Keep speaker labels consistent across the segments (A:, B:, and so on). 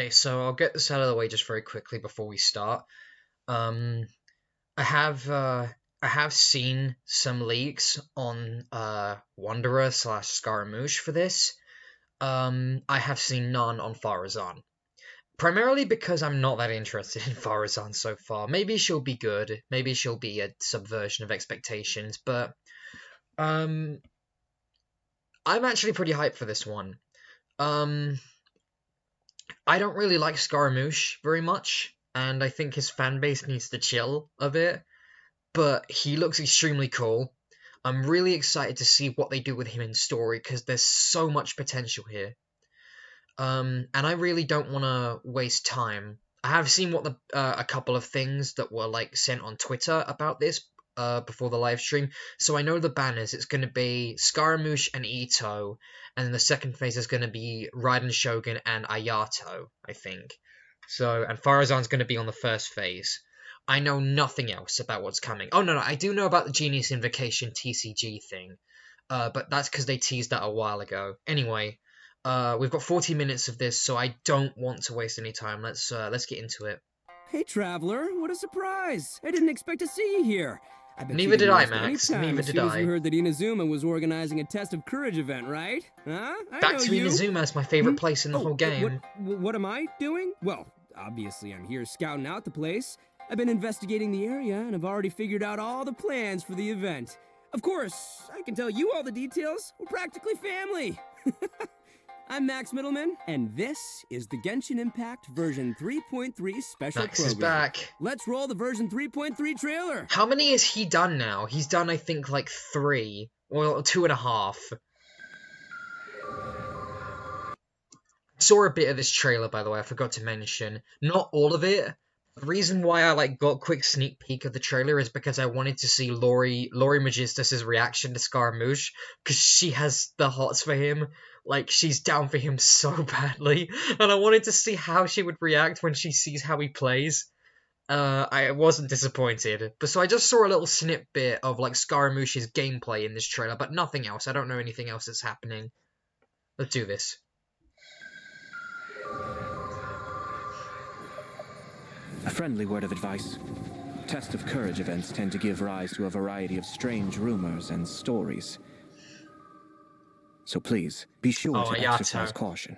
A: Okay, so I'll get this out of the way just very quickly before we start. Um, I have seen some leaks on Wanderer slash Scaramouche for this. I have seen none on Farazan. Primarily because I'm not that interested in Farazan so far. Maybe she'll be good. Maybe she'll be a subversion of expectations. But I'm actually pretty hyped for this one. I don't really like Scaramouche very much, and I think his fan base needs to chill a bit, but he looks extremely cool. I'm really excited to see what they do with him in story, because there's so much potential here. And I really don't want to waste time. I have seen what a couple of things that were like sent on Twitter about this before the live stream, so I know the banners. It's going to be Scaramouche and Ito, and then the second phase is going to be Raiden Shogun and Ayato, I think. So, and Farazan's going to be on the first phase. I know nothing else about what's coming. Oh no, I do know about the Genius Invocation TCG thing, but that's because they teased that a while ago. Anyway. We've got 40 minutes of this, so I don't want to waste any time. Let's get into it.
B: Hey, Traveler, what a surprise! I didn't expect to see you here.
A: Neither did I, Max. Neither did I.
B: You heard that Inazuma was organizing a Test of Courage event, right? Huh?
A: Back to Inazuma is my favorite place in the whole game.
B: What am I doing? Well, obviously I'm here scouting out the place. I've been investigating the area and I've already figured out all the plans for the event. Of course, I can tell you all the details. We're practically family. I'm Max Middleman, and this is the Genshin Impact version 3.3 special
A: Max
B: program.
A: is back.
B: Let's roll the version 3.3 trailer.
A: How many has he done now? He's done, I think, like 3. Well, 2.5. Saw a bit of this trailer, by the way, I forgot to mention. Not all of it. The reason why I got a quick sneak peek of the trailer is because I wanted to see Laurie Magistus's reaction to Scaramouche, because she has the hots for him. Like, she's down for him so badly, and I wanted to see how she would react when she sees how he plays. I wasn't disappointed. But so I just saw a little snippet of, like, Scaramouche's gameplay in this trailer, but nothing else. I don't know anything else that's happening. Let's do this.
C: A friendly word of advice. Test of Courage events tend to give rise to a variety of strange rumors and stories. So please, be sure to exercise caution.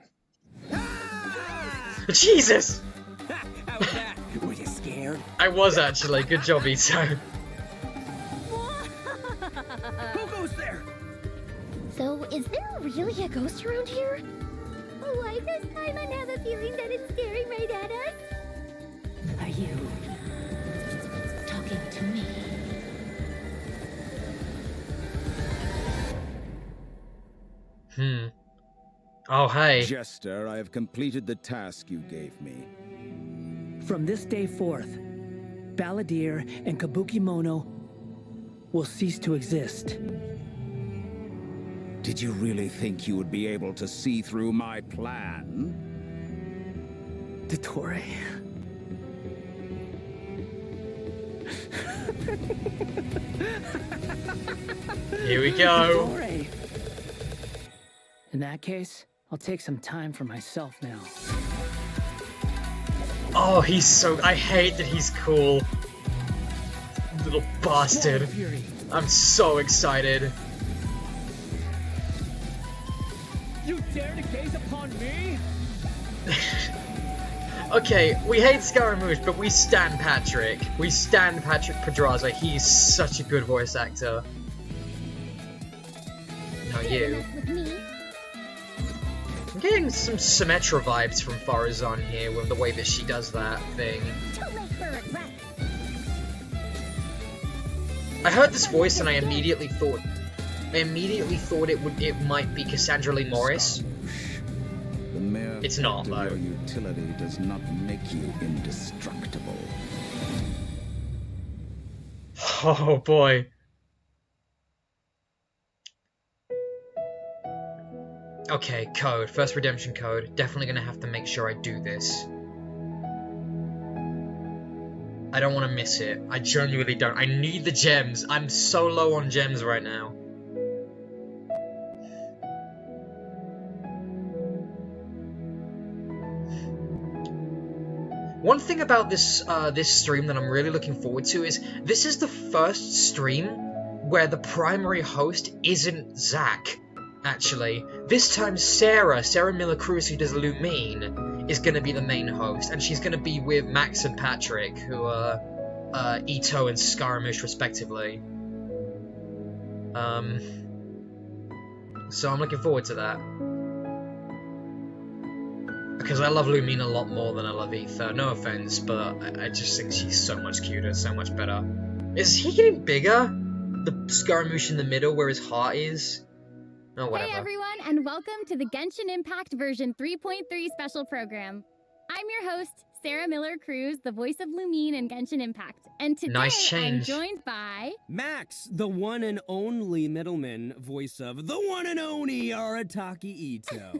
A: Jesus!
B: How was that?
D: Were you scared?
A: I was actually. Good job, Ito.
B: Who goes there?
E: So, is there really a ghost around here? Why this time I have a feeling that it's staring right at us?
D: Are you talking to me?
A: Oh, hey.
F: Jester, I have completed the task you gave me.
D: From this day forth, Balladeer and Kabukimono will cease to exist.
F: Did you really think you would be able to see through my plan?
D: Dottore.
A: Here we go.
D: Dottore. In that case, I'll take some time for myself now.
A: Oh, he's so... I hate that he's cool. Little bastard. I'm so excited.
B: You dare to gaze upon me?
A: Okay, we hate Scaramouche, but we stan Patrick. We stan Patrick Pedraza. He's such a good voice actor. No, you. I'm getting some Symmetra vibes from Farazan here with the way that she does that thing. I heard this voice and I immediately thought it might be Cassandra Lee Morris.
F: The mere
A: It's not,
F: fact of
A: though.
F: your utility does not make you indestructible.
A: Oh boy. Okay, code. First redemption code. Definitely gonna have to make sure I do this. I don't want to miss it. I genuinely don't. I need the gems. I'm so low on gems right now. One thing about this this stream that I'm really looking forward to is this is the first stream where the primary host isn't Zach. Actually, this time Sarah Miller Cruz, who does Lumine, is gonna be the main host, and she's gonna be with Max and Patrick, who are Ito and Scaramouche respectively. So I'm looking forward to that. Because I love Lumine a lot more than I love Ether. No offense, but I just think she's so much cuter, so much better. Is he getting bigger? The Scaramouche in the middle where his heart is? Oh, whatever.
E: Hey everyone, and welcome to the Genshin Impact version 3.3 special program. I'm your host, Sarah Miller Cruz, the voice of Lumine in Genshin Impact. And today I'm joined by...
B: Max, the one and only middleman, voice of the one and only Arataki Ito.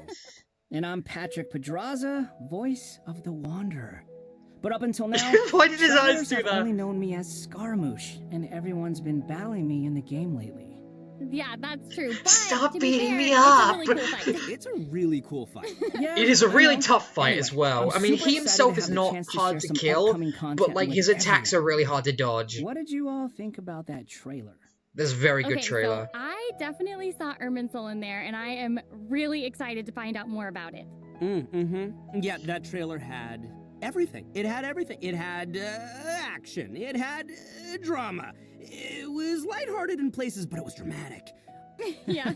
D: And I'm Patrick Pedraza, voice of the Wanderer. But up until now,
A: why did his eyes do
D: have
A: that?
D: only known me as Scaramouche, and everyone's been battling me in the game lately.
E: Yeah, that's true. But
A: Stop
E: to be
A: beating
E: fair,
A: me up!
E: It's a really cool fight.
B: It's a really cool fight.
D: Yeah,
A: It is a really
D: I know.
A: tough fight
D: Anyway,
A: as well.
D: I'm
A: I mean,
D: super
A: he
D: excited
A: himself
D: to
A: is
D: have the
A: not
D: chance to
A: hard
D: share
A: to
D: some
A: kill,
D: upcoming content
A: but like
D: with
A: his attacks
D: everyone.
A: are really hard to dodge.
D: What did you all think about that trailer?
A: There's a very good
E: Okay,
A: trailer.
E: so I definitely saw Irminsul in there, and I am really excited to find out more about it.
B: Yeah, that trailer had everything. It had everything. It had action. It had drama. It was lighthearted in places, but it was dramatic.
E: Yeah.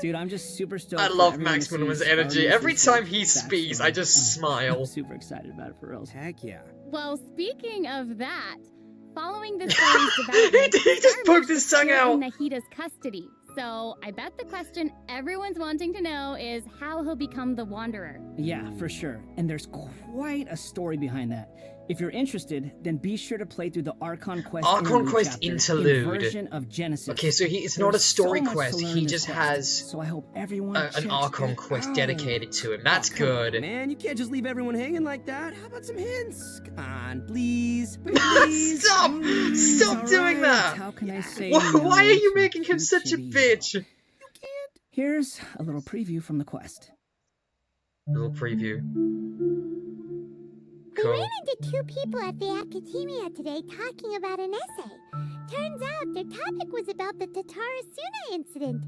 D: Dude, I'm just super stoked.
A: I
D: for
A: love
D: everyone
A: Max
D: to see
A: Miniman's energy.
D: Scaramouche's
A: Every time he
D: backstory.
A: speaks, I just smile.
D: I'm super excited about it for real.
B: Heck yeah.
E: Well, speaking of that, following the story's development,
A: He just poked his
E: Scaramouche is
A: tongue
E: still
A: out.
E: in Nahida's custody. So I bet the question everyone's wanting to know is how he'll become the Wanderer.
D: Yeah, for sure. And there's quite a story behind that. If you're interested, then be sure to play through the Archon Quest
A: Archon Quest
D: chapter
A: Interlude.
D: in version of Genesis.
A: Okay, so it's not a
D: There's
A: story
D: so much to
A: quest,
D: learn
A: he
D: in this
A: just
D: quest,
A: has
D: so I hope everyone
A: an
D: checks
A: Archon
D: it
A: Quest
D: out.
A: dedicated to him. That's
D: come on,
A: good.
B: Man, you can't just leave everyone hanging like that. How about some hints? Come on, please. Please.
A: Stop! Stop
D: All
A: doing
D: right,
A: that!
D: How can I say
A: Why
D: no
A: are you
D: to
A: making him such a
D: Kitty?
A: bitch?
D: Here's a little preview from the quest.
A: Little preview.
E: We
A: Cool.
E: ran into two people at the Academia today talking about an essay. Turns out their topic was about the Tatarasuna incident.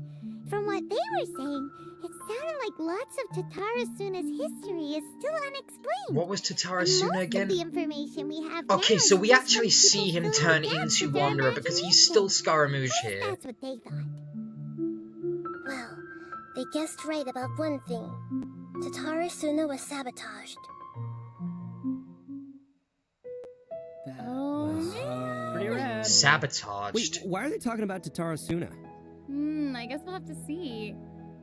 E: From what they were saying, it sounded like lots of Tatarasuna's history is still unexplained.
A: What was Tatarasuna
E: Most
A: again?
E: of the information we have
A: Okay,
E: now
A: so
E: is
A: we
E: just
A: actually
E: from
A: see
E: people
A: him
E: filling
A: turn
E: the gaps
A: into
E: with their
A: Wanderer because he's still
E: imagination.
A: Scaramouche
E: At least
A: here.
E: that's what they thought. Well, they guessed right about one thing. Tatarasuna was sabotaged.
D: That
E: Oh,
D: was pretty rad.
A: Sabotaged.
B: Wait, why are they talking about Tatarasuna?
E: I guess we'll have to see.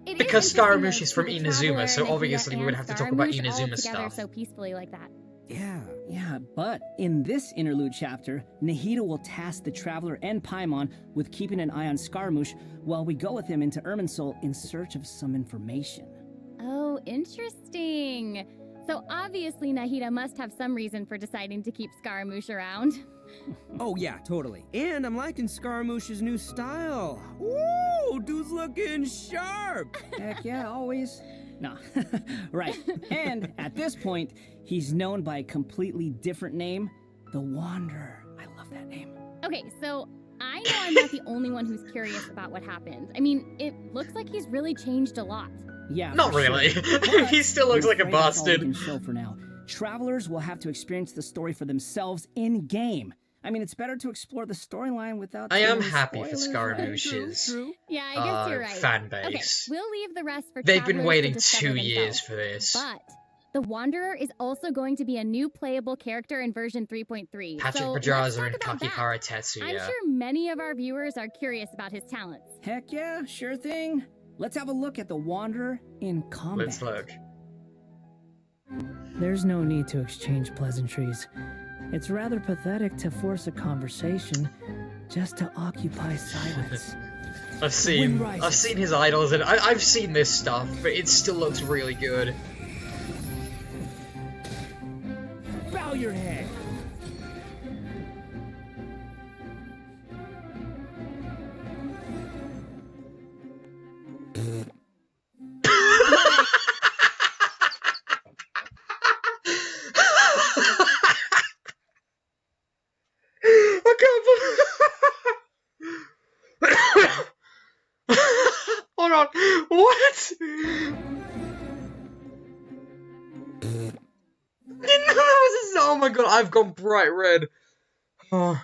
E: It
A: Because
E: is
A: Scaramouche
E: interesting
A: is from
E: to see the
A: Inazuma,
E: Traveler,
A: so
E: Nahida,
A: obviously we would
E: and
A: have to talk about
E: Scaramouche all
A: Inazuma
E: together
A: stuff.
E: so peacefully like that.
B: Yeah.
D: Yeah, but in this interlude chapter, Nahida will task the Traveler and Paimon with keeping an eye on Scaramouche while we go with him into Irminsul in search of some information.
E: Oh, interesting. So obviously Nahida must have some reason for deciding to keep Scaramouche around.
B: Oh, yeah, totally. And I'm liking Scaramouche's new style. Ooh, dude's looking sharp.
D: Heck yeah, always. Nah, right. And at this point, he's known by a completely different name, the Wanderer. I love that name.
E: Okay, so I know I'm not the only one who's curious about what happened. I mean, it looks like he's really changed a lot.
D: Yeah,
A: Not
D: for
A: really.
D: Sure. But
A: He still looks
D: I'm
A: like a
D: afraid that's all we
A: bastard.
D: can show for now. Travelers will have to experience the story for themselves in game. I mean, it's better to explore the storyline without.
A: I
D: too
A: am
D: many
A: happy for
D: spoilers, right?
A: Scaramouche's
E: Yeah, I guess you're right.
A: fan
E: Okay,
A: base.
E: we'll leave the rest for
A: They've been
E: travelers to
A: waiting
E: discover
A: 2 years
E: themselves.
A: for this.
E: But the Wanderer is also going to be a new playable character in version 3.3.
A: Patrick
E: so let's
A: Pedraza
E: talk
A: and
E: about that.
A: Kakihara
E: I'm
A: Tetsuya.
E: sure many of our viewers are curious about his talents.
D: Heck yeah, sure thing. Let's have a look at the Wanderer in combat.
A: Let's look.
D: There's no need to exchange pleasantries. It's rather pathetic to force a conversation just to occupy silence.
A: I've seen
D: rises.
A: his idols and I've seen this stuff, but it still looks really good.
B: Bow your head.
A: Hold on. What? Didn't know there was a. Oh my god, I've gone bright red. Oh.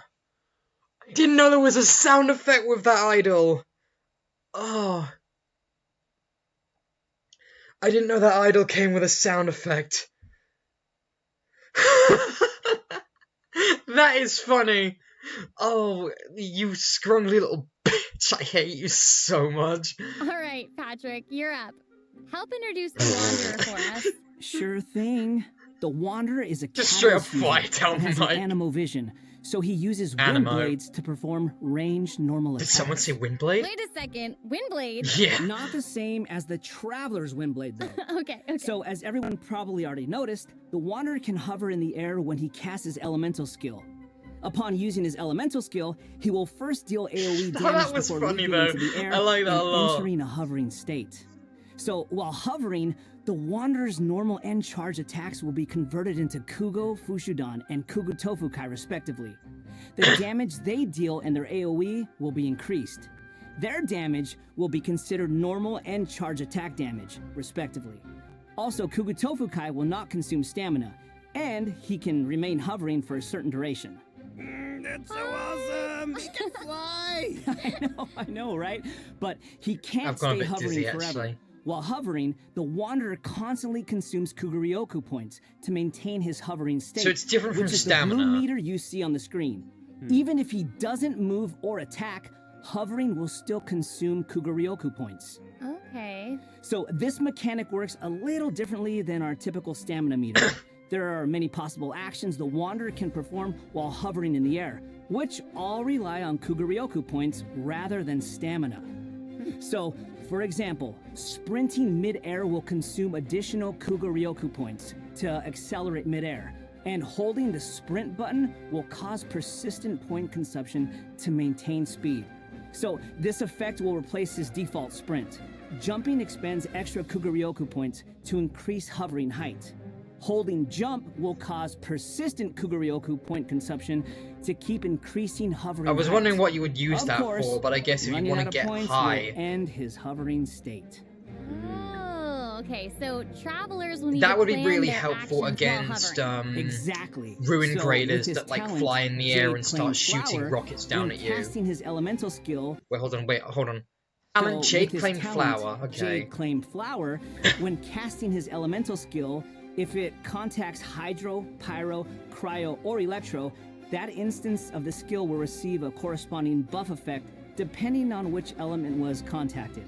A: I didn't know there was a sound effect with that idol. Oh. I didn't know that idol came with a sound effect. That is funny. Oh, you scrungly little bitch. I hate you so much.
G: Alright, Patrick, you're up. Help introduce the Wanderer for us.
D: Sure thing. The Wanderer is a
A: Just straight up
D: catalyst user
A: fly down
D: and has
A: the
D: an
A: mic.
D: animo vision, so he uses wind
A: Animo.
D: blades to perform ranged normal
A: Did
D: attacks.
A: someone say Windblade?
G: Wait a second, Windblade?
A: Yeah.
D: Not the same as the Traveler's wind blade, though.
G: Okay.
D: So, as everyone probably already noticed, the Wanderer can hover in the air when he casts his elemental skill. Upon using his elemental skill, he will first deal AoE damage
A: That was
D: before
A: funny,
D: leaping
A: though.
D: into the air
A: I like that
D: and
A: a lot.
D: entering a hovering state. So, while hovering, the Wanderer's normal and charge attacks will be converted into Kugo Fushudan and Kugo Tofukai, respectively. The damage they deal and their AoE will be increased. Their damage will be considered normal and charge attack damage, respectively. Also, Kugo Tofukai will not consume stamina, and he can remain hovering for a certain duration.
B: That's so awesome! He can fly!
D: I know, right? But he can't
A: I've gone a
D: stay
A: bit
D: hovering
A: dizzy,
D: forever.
A: actually.
G: While hovering, the Wanderer constantly consumes Kuguryoku points to maintain his hovering state.
A: So it's different from
G: which is
A: stamina.
G: the blue meter you see on the screen. Even if he doesn't move or attack, hovering will still consume Kuguryoku points.
E: Okay.
G: So this mechanic works a little differently than our typical stamina meter. There are many possible actions the Wanderer can perform while hovering in the air, which all rely on Kuguryoku points rather than stamina. So, for example, sprinting mid-air will consume additional Kuguryoku points to accelerate mid-air, and holding the sprint button will cause persistent point consumption to maintain speed. So, this effect will replace his default sprint. Jumping expends extra Kuguryoku points to increase hovering height. Holding jump will cause persistent Kuguryoku point consumption to keep increasing hovering
A: I was
G: height.
A: wondering what you would use
G: Of
A: that
G: course,
A: for, but I guess if you
G: running
A: want
G: out
A: to
G: of
A: get
G: points
A: high,
G: will end his hovering state.
E: Oh, okay. So travelers will need
A: that
E: to
A: would be
E: plan
A: really
E: their
A: helpful
E: actions while
A: against
E: hovering.
G: Exactly.
A: ruined
G: So,
A: raiders
G: with his
A: that like
G: talent,
A: fly in the air
G: Jade
A: and start
G: claimed
A: shooting
G: Flower,
A: rockets down
G: when
A: at you.
G: casting his elemental skill.
A: Wait, hold on.
G: So,
A: Talent Jade
G: with his
A: claimed
G: talent,
A: flower. Okay.
G: Jade claimed flower. When casting his elemental skill, if it contacts Hydro, Pyro, Cryo, or Electro, that instance of the skill will receive a corresponding buff effect depending on which element was contacted.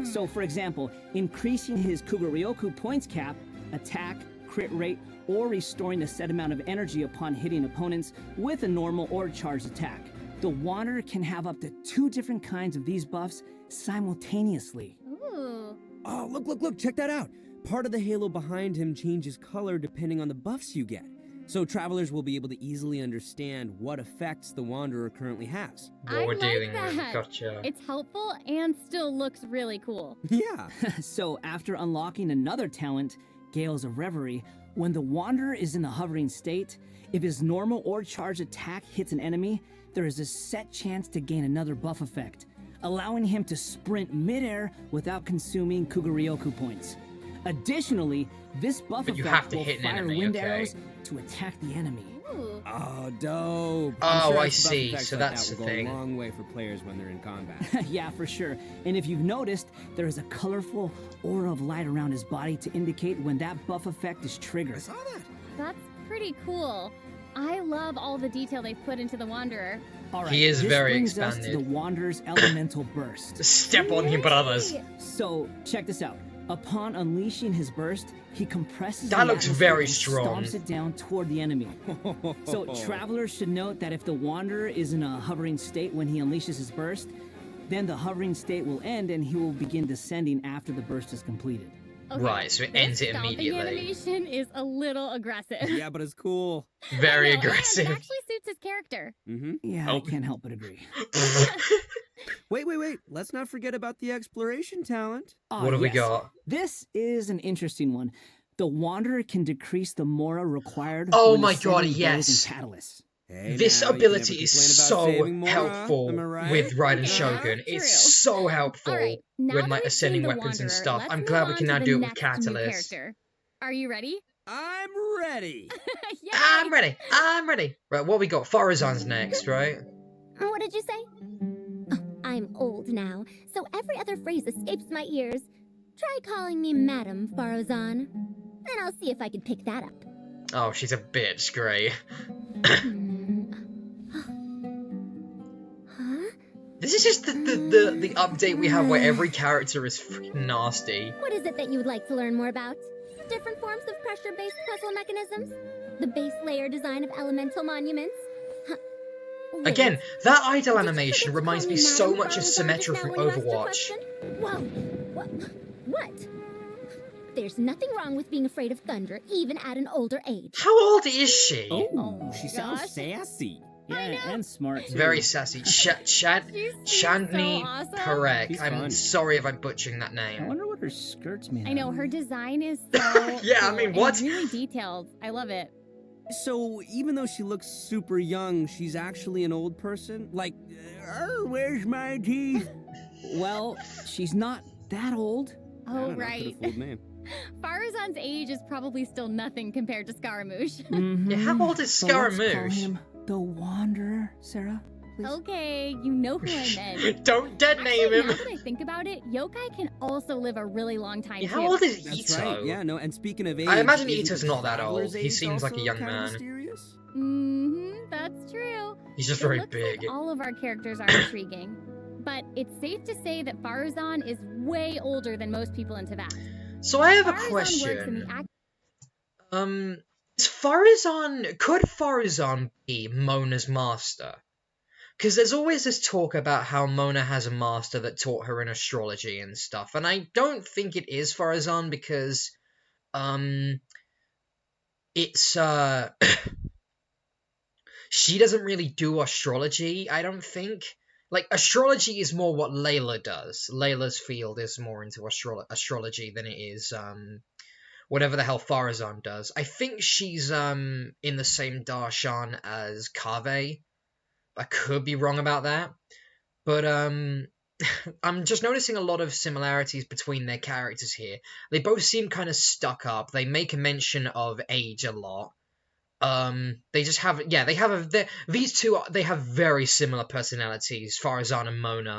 G: So, for example, increasing his Kuguryoku points cap, attack, crit rate, or restoring a set amount of energy upon hitting opponents with a normal or charged attack. The Wanderer can have up to 2 different kinds of these buffs simultaneously.
E: Ooh.
B: Oh, look, check that out. Part of the halo behind him changes color depending on the buffs you get. So travelers will be able to easily understand what effects the Wanderer currently has.
A: What
E: I
A: we're
E: like
A: dealing
E: that.
A: with. Gotcha.
E: It's helpful and still looks really cool.
B: Yeah.
G: So, after unlocking another talent, Gales of Reverie, when the Wanderer is in the hovering state, if his normal or charged attack hits an enemy, there is a set chance to gain another buff effect, allowing him to sprint midair without consuming Kuguryoku points. Additionally, this buff
A: But you
G: effect
A: have to
G: will
A: hit an
G: fire
A: enemy,
G: wind
A: okay.
G: arrows to attack the enemy.
E: Ooh.
B: Oh, dope.
A: Oh,
B: I'm sure
A: I
B: buff
A: see.
B: effects
A: So
B: like
A: that's
B: that
A: the
B: will
A: thing.
B: go a long way for players when they're in combat.
G: Yeah, for sure. And if you've noticed, there is a colorful aura of light around his body to indicate when that buff effect is
B: I
G: triggered.
B: saw that.
E: That's pretty cool. I love all the detail they've put into the Wanderer.
G: All right,
A: He is
G: this
A: very
G: brings us to
A: expanded.
G: the Wanderer's elemental burst.
A: Step on him, brothers.
E: Yay!
G: So, check this out. Upon unleashing his burst, he compresses
A: That
G: the
A: looks
G: atmosphere
A: very
G: and
A: strong.
G: stomps it down toward the enemy. So, travelers should note that if the Wanderer is in a hovering state when he unleashes his burst, then the hovering state will end and he will begin descending after the burst is completed.
E: Okay,
A: Right, so it
E: this
A: ends it
E: stomping
A: immediately.
E: animation is a little aggressive.
B: Yeah, but it's cool.
A: Very
E: I know, and
A: aggressive.
E: It actually suits his character.
B: Mm-hmm.
G: Yeah,
A: Oh.
G: I can't help but agree.
B: Wait. Let's not forget about the exploration talent.
G: Ah,
A: What have we
G: yes.
A: got?
G: This is an interesting one. The Wanderer can decrease the Mora required
A: Oh
G: when
A: my
G: ascending
A: god,
G: blows
A: yes.
G: and catalysts.
B: Hey,
A: this
B: now, you can
A: ability
B: never
A: is
B: complain about
A: so
B: saving more, huh?
A: helpful
B: Am I right?
A: with Raiden
H: Yeah,
A: Shogun.
H: true.
A: It's so helpful
H: Alright, now
A: when
H: that
A: like
H: we've
A: ascending
H: seen the
A: weapons and
H: Wanderer,
A: stuff.
H: let's
A: I'm
H: move
A: glad we
H: on
A: can
H: to
A: now
H: the
A: do it with
H: next new
A: Catalyst.
H: character. Are you ready?
B: I'm ready.
H: Yay!
A: I'm ready. I'm ready. Right, what we got? Farazan's next, right?
E: What did you say? Oh, I'm old now, so every other phrase escapes my ears. Try calling me Madam Farozan, and I'll see if I can pick that up.
A: Oh, she's a bitch. Great.
E: Huh?
A: This is just the update we have where every character is freaking nasty.
E: What is it that you would like to learn more about? Different forms of pressure-based puzzle mechanisms? The base layer design of elemental monuments? Huh. Wait,
A: Again, that idol
E: did you
A: animation
E: forget to
A: reminds
E: call
A: me
E: me
A: so
E: Madam
A: much of
E: Farozan
A: Symmetra
E: just now
A: from
E: when you asked your
A: Overwatch.
E: question? Whoa! What? There's nothing wrong with being afraid of thunder, even at an older age.
A: How old is she?
G: Oh,
B: She
H: gosh.
B: sounds sassy.
G: yeah, and smart too.
A: Very sassy.
H: She's
A: Chandni
H: so awesome.
A: Parek.
B: She's
A: I'm
B: fun.
A: sorry if I'm butchering that
G: I
A: name.
G: wonder what her skirt's made
H: I
G: out
H: know,
G: of.
H: her design is so
A: Yeah, I
H: cool
A: mean,
H: and
A: what?
H: really detailed. I love it.
B: So, even though she looks super young, she's actually an old person? Like, where's my teeth?
G: Well, she's not that old.
B: I
H: Oh,
B: don't know,
H: right.
B: could've fooled me.
H: Farazan's age is probably still nothing compared to Scaramouche.
G: Mm-hmm.
A: Yeah, how old is
G: But let's call
A: Scaramouche?
G: him the Wanderer, Sarah. Please.
H: Okay, you know who I meant.
A: Don't dead name
H: Actually,
A: him.
H: now that I think about it, yokai can also live a really long time
A: Yeah,
H: too.
A: how old is
B: That's
A: Ito?
B: right, yeah, no, and speaking of age...
A: I imagine
B: isn't
A: Ito's
B: the
A: not that
B: traveler's
A: old. He
B: age
A: seems like a
B: also
A: young
B: kinda
A: man.
B: mysterious?
H: That's true.
A: He's just
H: It
A: very
H: looks
A: big.
H: like all of our characters are intriguing, but it's safe to say that Farazan is way older than most people in Teyvat.
A: So I have a
H: Farazan works in
A: question.
H: the act-
A: Could Farazan be Mona's master? Because there's always this talk about how Mona has a master that taught her in astrology and stuff, and I don't think it is Farazan because, it's, she doesn't really do astrology, I don't think. Like, astrology is more what Layla does. Layla's field is more into astrology than it is, whatever the hell Farazan does. I think she's, in the same darshan as Kaveh. I could be wrong about that. But, I'm just noticing a lot of similarities between their characters here. They both seem kind of stuck up. They make a mention of age a lot. They just have, yeah, they have these two, they have very similar personalities, Farazan and Mona.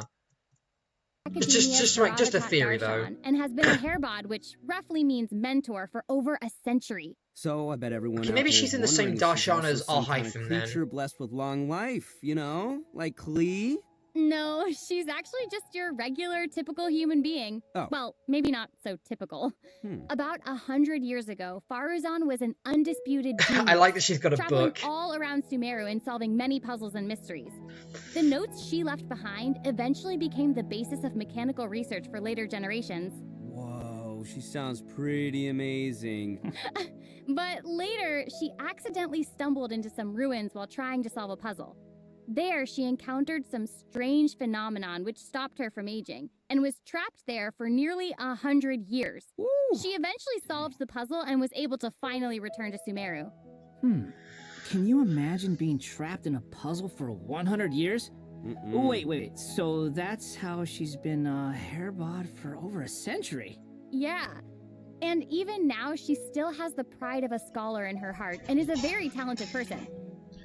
A: Just a theory, though.
H: And has been a hairbod, which roughly means mentor, for over a century.
B: So I bet everyone
A: Okay,
B: out
A: maybe
B: there
A: she's
B: is
A: in the same
B: wondering if she's
A: darshan
B: also
A: as
B: some kind of
A: Alhaitham, then.
B: creature blessed with long life, you know? Like Klee?
H: No, she's actually just your regular, typical human being.
B: Oh.
H: Well, maybe not so typical. About 100 years ago, Farazan was an undisputed genius,
A: I like that she's got a
H: traveling
A: book.
H: all around Sumeru and solving many puzzles and mysteries. The notes she left behind eventually became the basis of mechanical research for later generations.
B: Whoa, she sounds pretty amazing.
H: But later, she accidentally stumbled into some ruins while trying to solve a puzzle. There, she encountered some strange phenomenon which stopped her from aging, and was trapped there for nearly 100 years.
B: Ooh.
H: She eventually solved the puzzle and was able to finally return to Sumeru.
G: Can you imagine being trapped in a puzzle for 100 years?
B: Mm-mm.
G: Wait. So that's how she's been hairbod for over a century.
H: Yeah. And even now, she still has the pride of a scholar in her heart and is a very talented person.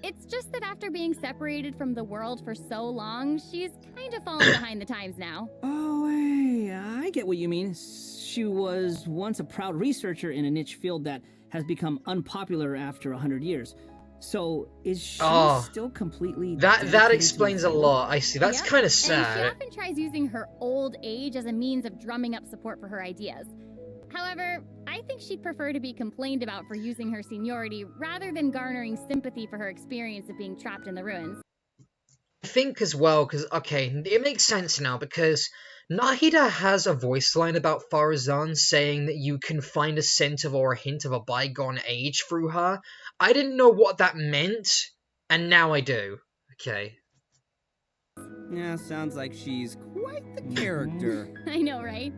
H: It's just that after being separated from the world for so long, she's kind of fallen behind the times now.
G: Oh, hey, I get what you mean. She was once a proud researcher in a niche field that has become unpopular after 100 years. So, is she still completely
A: That
G: dedicated to
A: explains
G: the
A: a
G: field?
A: lot. I see. That's
H: Yep,
A: kind of
H: And she
A: sad.
H: often tries using her old age as a means of drumming up support for her ideas. However, I think she'd prefer to be complained about for using her seniority rather than garnering sympathy for her experience of being trapped in the ruins.
A: I think as well, because, okay, it makes sense now, because Nahida has a voice line about Farazan saying that you can find a scent of or a hint of a bygone age through her. I didn't know what that meant, and now I do. Okay.
B: Yeah, sounds like she's quite the character.
H: I know, right?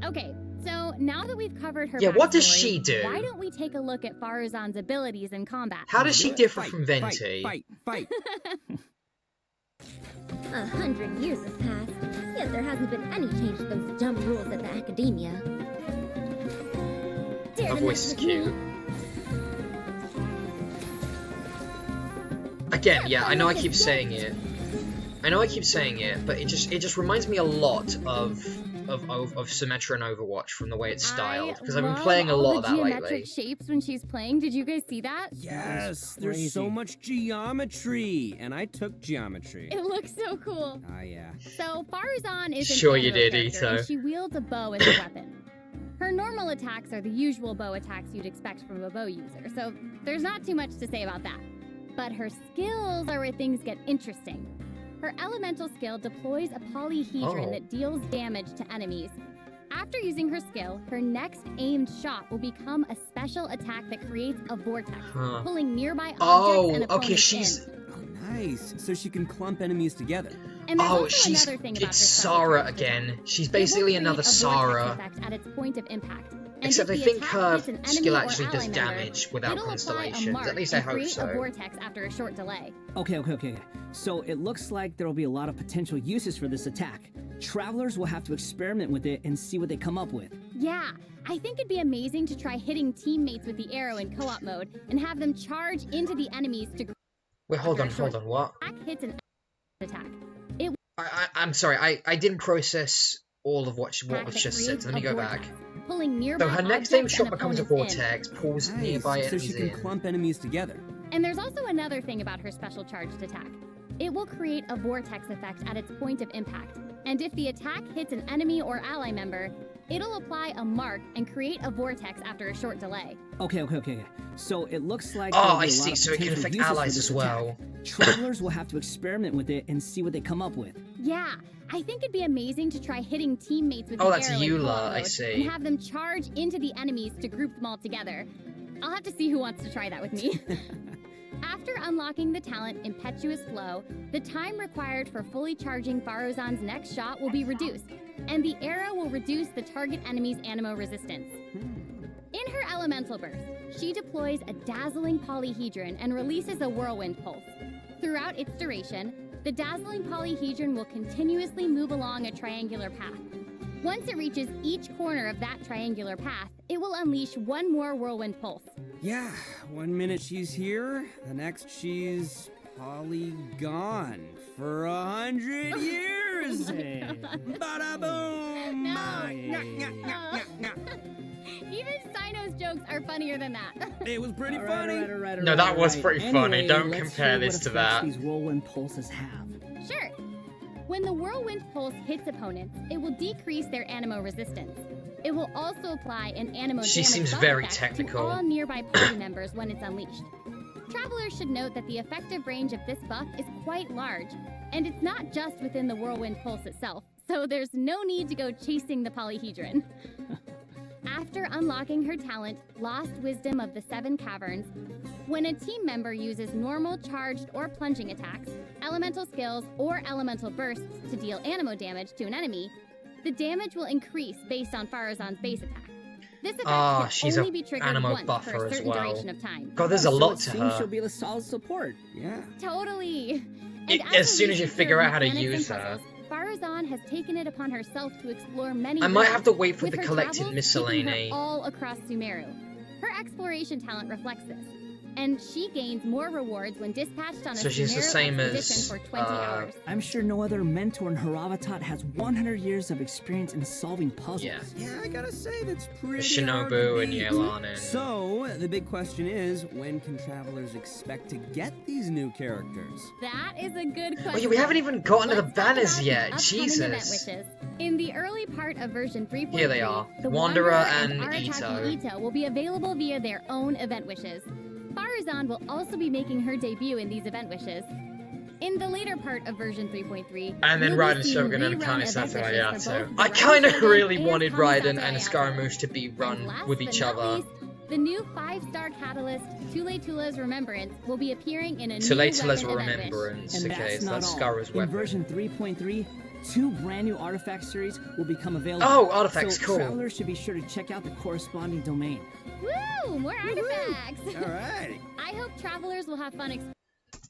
H: Okay, So, now that we've covered her
A: Yeah, what does
H: backstory,
A: she do?
H: why don't we take a look at Faruzan's abilities in combat?
A: How does she differ from Venti?
F: Fight.
I: 100 years have passed, yet there hasn't been any change to those dumb rules at the academia. Dare
A: Her
I: to
A: voice is
I: mess with me?
A: cute. Again, yeah, I know I keep saying it. But it just reminds me a lot of Symmetra and Overwatch from the way it's styled, because I've been playing a lot of that lately.
H: Geometric shapes when she's playing. Did you guys see that?
B: Yes, there's so much geometry, and I took geometry.
H: It looks so cool.
B: Ah, yeah.
H: So Faruzan is an
A: Sure you
H: anime
A: did,
H: character,
A: Ito.
H: and she wields a bow as a weapon. Her normal attacks are the usual bow attacks you'd expect from a bow user, so there's not too much to say about that. But her skills are where things get interesting. Her elemental skill deploys a polyhedron that deals damage to enemies. After using her skill, her next aimed shot will become a special attack that creates a vortex, pulling nearby objects and opponents in.
B: Oh, nice. So she can clump enemies together.
H: And there's also another thing about
A: it's
H: her special
A: Sarah
H: charge
A: again.
H: attack.
A: She's
H: It will
A: basically
H: create
A: another
H: a vortex
A: Sarah.
H: effect at its point of impact. And
A: Except
H: if
A: I
H: the
A: think
H: attack
A: her
H: hits an enemy
A: skill
H: or
A: actually does
H: ally member,
A: damage without
H: it'll apply a
A: constellations.
H: mark
A: At least I
H: and
A: hope
H: create
A: so.
H: a vortex after a short delay.
G: Okay. So it looks like there will be a lot of potential uses for this attack. Travelers will have to experiment with it and see what they come up with.
H: Yeah, I think it'd be amazing to try hitting teammates with the arrow in co-op mode and have them charge into the enemies to.
A: Wait, hold on, what?
H: Attack hits an attack.
A: I'm sorry, I didn't process all of what was just said, so let me go back.
H: Pulling nearby
A: So her next aim
H: objects
A: shot
H: and
A: becomes a
H: opponents in.
A: vortex, pulls
B: Nice.
A: nearby
B: So
A: enemies
B: she can
A: in.
B: clump enemies together.
H: And there's also another thing about her special charged attack. It will create a vortex effect at its point of impact. And if the attack hits an enemy or ally member, it'll apply a mark and create a vortex after a short delay.
G: Okay. So it looks like
A: Oh,
G: there'll be
A: I
G: a
A: see,
G: lot of
A: so it can
G: potential
A: affect
G: uses for
A: allies
G: this
A: as well.
G: attack. Travelers will have to experiment with it and see what they come up with.
H: Yeah, I think it'd be amazing to try hitting teammates with
A: Oh,
H: the
A: that's
H: arrow in
A: Eula,
H: co-op
A: I
H: mode
A: see.
H: and have them charge into the enemies to group them all together. I'll have to see who wants to try that with me. After unlocking the talent Impetuous Flow, the time required for fully charging Faruzan's next shot will be reduced, and the arrow will reduce the target enemy's animo resistance. In her elemental burst, she deploys a dazzling polyhedron and releases a whirlwind pulse. Throughout its duration, the dazzling polyhedron will continuously move along a triangular path. Once it reaches each corner of that triangular path, it will unleash one more whirlwind pulse.
B: Yeah, 1 minute she's here, the next she's gone for 100 years. Bada boom!
H: No. Even Sino's jokes are funnier than that.
B: It was pretty
G: All
B: funny.
G: right,
A: No, that was pretty funny.
G: Anyway,
A: Don't
G: let's
A: compare
G: hear
A: this
G: what
A: to
G: effects
A: that.
G: These whirlwind pulses have.
H: Sure. When the whirlwind pulse hits opponents, it will decrease their animo resistance. It will also apply an animo
A: She
H: damage
A: seems
H: buff
A: very
H: effect
A: technical.
H: to all nearby party members when it's unleashed. Travelers should note that the effective range of this buff is quite large, and it's not just within the whirlwind pulse itself, so there's no need to go chasing the polyhedron. After unlocking her talent, Lost Wisdom of the Seven Caverns, when a team member uses normal, charged, or plunging attacks, elemental skills, or elemental bursts to deal animo damage to an enemy, the damage will increase based on Faruzan's base attack. This effect can
A: she's
H: only
A: a
H: be triggered
A: animo
H: once for
A: buffer
H: a
A: as
H: certain
A: well.
H: duration of time.
A: God, there's a
G: So
A: lot
G: it
A: to
G: seems
A: her.
G: she'll be a solid support.
B: Yeah.
H: Totally.
A: As soon as you figure out how to
H: Mechanics and
A: use her.
H: puzzles, Faruzan has taken it upon herself to explore many
A: I might
H: worlds,
A: have to wait for
H: with
A: the
H: her
A: collected
H: travels
A: miscellany.
H: taking her all across Sumeru. Her exploration talent reflects this, and she gains more rewards when dispatched on a
A: So she's the
H: Sumeru
A: same
H: expedition
A: as,
H: for 20 hours.
G: I'm sure no other mentor in her avatar has 100 years of experience in solving puzzles.
A: Yeah.
B: Yeah, I gotta say, that's pretty
A: Shinobu
B: hard to
A: and
B: beat.
A: Yelan and...
B: So, the big question is, when can travelers expect to get these new characters?
H: That is a good question.
A: Oh yeah, we haven't even gotten to the
H: Let's talk
A: banners
H: about the
A: yet.
H: upcoming
A: Jesus.
H: event wishes. In the early part of version 3.3,
A: Here they are.
H: the
A: Wanderer and
H: Arataki Ito will be available via their own event wishes. Faruzan will also be making her debut in these event wishes. In the later part of version 3.3,
A: And then
H: you'll be
A: Raiden,
H: seeing
A: Shogun, and
H: rerun
A: Kamisato
H: event wishes for
A: Ayato.
H: both
A: I
H: Raiden
A: kind of
H: Shogun
A: really
H: and
A: wanted
H: Kamisato
A: Raiden and
H: Ayato.
A: Scaramouche to be
H: And
A: run
H: last
A: with
H: but
A: each
H: not
A: other.
H: least, the new 5-star catalyst, Tule Tule's Remembrance, will be appearing in a new
A: Tule Tule's
H: weapon event wish.
A: Remembrance.
G: And
A: Okay,
G: that's
A: so
G: not
A: that's
G: all.
A: Scar's
G: In
A: weapon.
G: version 3.3, 2 brand new artifact series will become available.
A: Oh, artifacts,
G: so
A: cool.
G: travelers should be sure to check out the corresponding domain.
H: Woo! More artifacts!
B: All right.
H: I hope travelers will have fun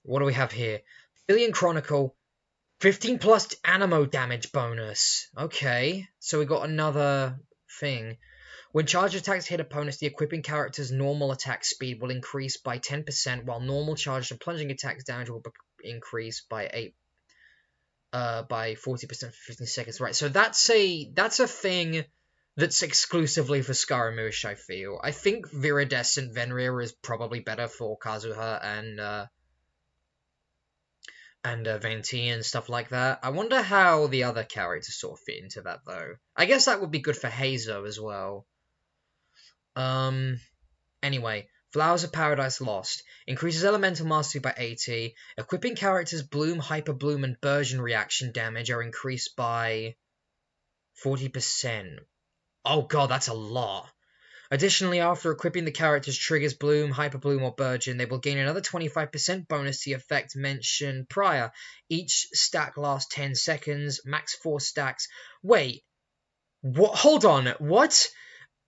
A: What do we have here? Billion Chronicle, 15 plus animo damage bonus. Okay, so we got another thing. When charge attacks hit opponents, the equipping character's normal attack speed will increase by 10%, while normal charged and plunging attacks damage will increase by 40% for 15 seconds. Right, so that's a thing that's exclusively for Scaramouche, I feel. I think Viridescent Venrir is probably better for Kazuha and Venti and stuff like that. I wonder how the other characters sort of fit into that, though. I guess that would be good for Hazo as well. Anyway, Flowers of Paradise Lost. Increases Elemental Mastery by 80. Equipping characters' Bloom, Hyper Bloom, and Burgeon reaction damage are increased by 40%. Oh god, that's a lot. Additionally, after equipping the character's triggers Bloom, Hyper Bloom, or Burgeon, they will gain another 25% bonus to the effect mentioned prior. Each stack lasts 10 seconds, max 4 stacks. Wait, what? Hold on, what?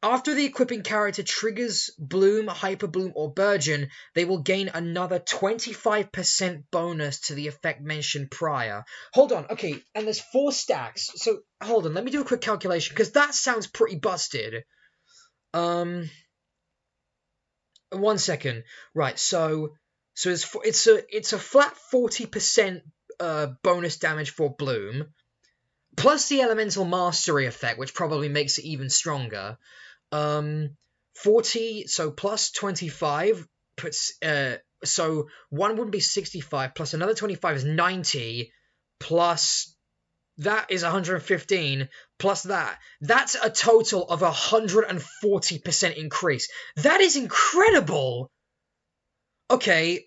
A: After the equipping character triggers Bloom, Hyper Bloom, or Burgeon, they will gain another 25% bonus to the effect mentioned prior. Hold on, okay, and there's 4 stacks. So, hold on, let me do a quick calculation, because that sounds pretty busted. 1 second. Right, so it's a flat 40% bonus damage for Bloom, plus the Elemental Mastery effect, which probably makes it even stronger. 40, so plus 25 puts, so one would be 65, plus another 25 is 90, plus that is 115, plus that. That's a total of 140% increase. That is incredible! Okay,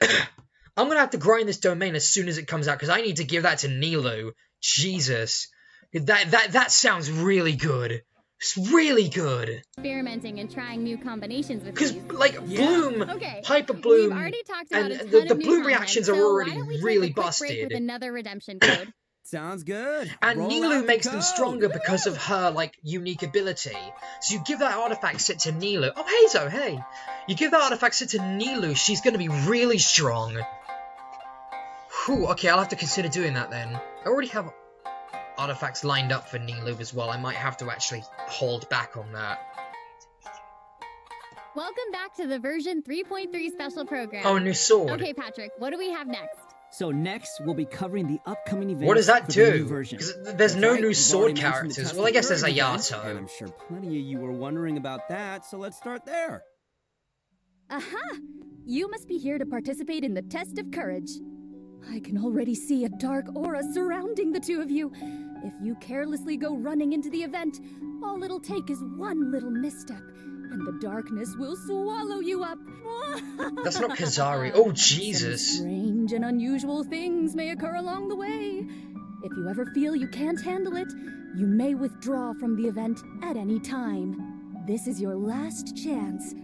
A: I'm gonna have to grind this domain as soon as it comes out, because I need to give that to Nilu. Jesus. That sounds really good. It's really good.
H: experimenting and trying new combinations with
A: Because,
H: these.
A: like, Bloom,
H: Okay.
A: Hyper Bloom,
H: We've already talked about
A: and
H: a ton
A: the
H: of new
A: Bloom
H: content,
A: reactions are
H: so
A: already
H: why don't we take
A: really
H: a quick break
A: busted.
H: with another redemption code.
B: Sounds good.
A: And
B: Roll
A: Nilu
B: out
A: makes
B: the
A: them
B: code.
A: stronger because of her, like, unique ability. So you give that artifact set to Nilu. Oh, Hazo, hey! You give that artifact set to Nilu, she's gonna be really strong. Whew, okay, I'll have to consider doing that then. I already have artifacts lined up for Nilu as well. I might have to actually hold back on that.
H: Welcome back to the version 3.3 special program.
A: Oh, a new sword.
H: Okay, Patrick, what do we have next?
G: So next, we'll be covering the upcoming events
A: What does that
G: for the new
A: do?
G: version.
A: Because there's
B: That's
A: no
B: right,
A: new
B: we've
A: sword
B: already mentioned the
A: characters.
B: Test
A: Well, I
B: of
A: guess there's
B: Courage event,
A: Ayato.
B: And I'm sure plenty of you were wondering about that, so let's start there.
J: Aha! You must be here to participate in the Test of Courage. I can already see a dark aura surrounding the two of you. If you carelessly go running into the event, all it'll take is one little misstep, and the darkness will swallow you up.
A: That's not Kazari. Oh, Jesus.
J: Some strange and unusual things may occur along the way. If you ever feel you can't handle it, you may withdraw from the event at any time. This is your last chance.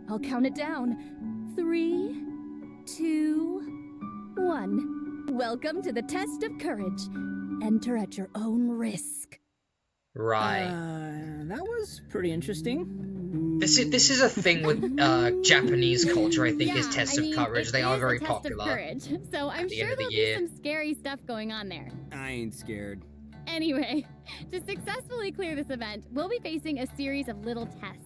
J: I'll count it down. 3, 2, 1. Welcome to the Test of Courage. Enter at your own risk.
A: Right.
G: That was pretty interesting.
A: This is a thing with Japanese culture, I think, is tests of courage. They are very
H: it is a test
A: popular.
H: of courage, so I'm
A: the end
H: sure
A: of the
H: there'll
A: year.
H: be some scary stuff going on there.
B: I ain't scared.
H: Anyway, to successfully clear this event, we'll be facing a series of little tests.